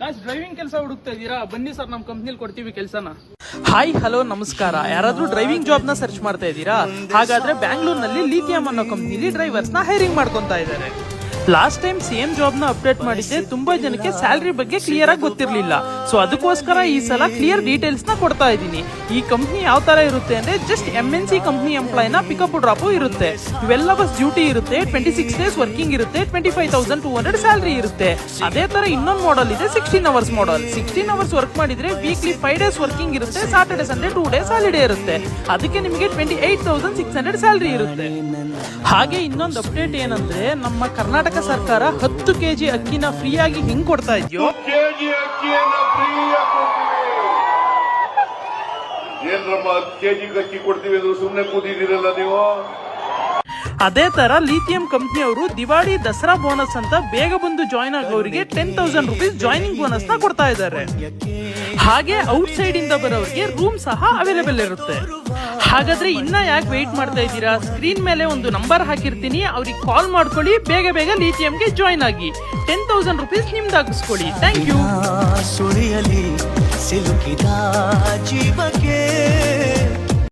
Driving ಕೆಲಸ ಹುಡುಕ್ತಾ ಇದ್ದೀರಾ? ಬನ್ನಿ ಸರ್, ನಮ್ಮ ಕಂಪ್ನಿಲಿ ಕೊಡ್ತೀವಿ ಕೆಲಸನ. ಹಾಯ್ ಹಲೋ ನಮಸ್ಕಾರ. ಯಾರಾದ್ರೂ ಡ್ರೈವಿಂಗ್ ಜಾಬ್ ನ ಸರ್ಚ್ ಮಾಡ್ತಾ ಇದ್ದೀರಾ? ಹಾಗಾದ್ರೆ ಬ್ಯಾಂಗ್ಳೂರ್ನಲ್ಲಿ ಲಿಥಿಯಂ ಅನ್ನೋ ಕಂಪ್ನಿಲಿ ಡ್ರೈವರ್ಸ್ ನ ಹೈರಿಂಗ್ ಮಾಡ್ಕೊಂತಾ ಇದ್ದಾರೆ. ಲಾಸ್ಟ್ ಟೈಮ್ ಸೇಮ್ ಜಾಬ್ ನ ಅಪ್ಡೇಟ್ ಮಾಡಿದ್ದೆ, ತುಂಬಾ ಜನಕ್ಕೆ ಸ್ಯಾಲರಿ ಬಗ್ಗೆ ಕ್ಲಿಯರ್ ಆಗಿ ಗೊತ್ತಿರಲಿಲ್ಲ. ಸೊ ಅದಕ್ಕೋಸ್ಕರ ಈ ಸಲ ಕ್ಲಿಯರ್ ಡೀಟೇಲ್ಸ್ ನ ಕೊಡ್ತಾ ಇದ್ದೀನಿ. ಈ ಕಂಪ್ನಿ ಯಾವ ತರ ಇರುತ್ತೆ ಅಂದ್ರೆ ಜಸ್ಟ್ MNC ಕಂಪ್ನಿ ಎಂಪ್ಲಾಯ್ ನ ಪಿಕಪ್ ಡ್ರಾಪ್ ಇರುತ್ತೆ. ಇವೆಲ್ಲ ಬಸ್ ಡ್ಯೂಟಿ ಇರುತ್ತೆ, 26 ಡೇಸ್ ವರ್ಕಿಂಗ್ ಇರುತ್ತೆ, 25,200 ಸ್ಯಾಲರಿ ಇರುತ್ತೆ. ಅದೇ ತರ ಇನ್ನೊಂದು ಮಾಡೆಲ್ ಇದೆ 16 ಅವರ್ಸ್ ಮಾಡೆಲ್. 16 ಅವರ್ಸ್ ವರ್ಕ್ ಮಾಡಿದ್ರೆ ವೀಕ್ಲಿ 5 ಡೇಸ್ ವರ್ಕಿಂಗ್ ಇರುತ್ತೆ, ಸಾಟರ್ಡೆ ಸಂಡೇ 2 ಡೇಸ್ ಹಾಲಿಡೇ ಇರುತ್ತೆ. ಅದಕ್ಕೆ ನಿಮಗೆ 28,600 ಸ್ಯಾಲರಿ ಇರುತ್ತೆ. ಹಾಗೆ ಇನ್ನೊಂದು ಅಪ್ಡೇಟ್ ಏನಂದ್ರೆ, ನಮ್ಮ ಕರ್ನಾಟಕ ಸರ್ಕಾರ 10 kg ಅಕ್ಕಿನ ಫ್ರೀ ಆಗಿ ಹೆಂಗ್ ಕೊಡ್ತಾ ಇದೆಯೋ, ಅದೇ ತರ ಲಿಥಿಯಂ ಕಂಪ್ನಿ ಅವರು ದಿವಾಳಿ ದಸರಾ ಬೋನಸ್ ಅಂತ ಬೇಗ ಬಂದು ಜಾಯ್ನ್ ಆಗೋರಿಗೆ 10,000 rupees ಜಾಯ್ನಿಂಗ್ ಬೋನಸ್ ನ ಕೊಡ್ತಾ ಇದ್ದಾರೆ. ಹಾಗೆ ಔಟ್ ಸೈಡ್ ಇಂದ ಬರೋರಿಗೆ ರೂಮ್ ಸಹ ಅವೈಲೇಬಲ್ ಇರುತ್ತೆ. ಹಾಗಾದ್ರೆ ಇನ್ನ ಯಾಕೆ ವೇಟ್ ಮಾಡ್ತಾ ಇದ್ದೀರಾ? ಸ್ಕ್ರೀನ್ ಮೇಲೆ ಒಂದು ನಂಬರ್ ಹಾಕಿರ್ತೀನಿ, ಅವ್ರಿಗೆ ಕಾಲ್ ಮಾಡ್ಕೊಳ್ಳಿ. ಬೇಗ ಬೇಗ ಲಿಥಿಯಂಗೆ ಜಾಯ್ನ್ ಆಗಿ 10,000 rupees ನಿಮ್ದಾಗಿಸ್ಕೊಳ್ಳಿ. Thank you.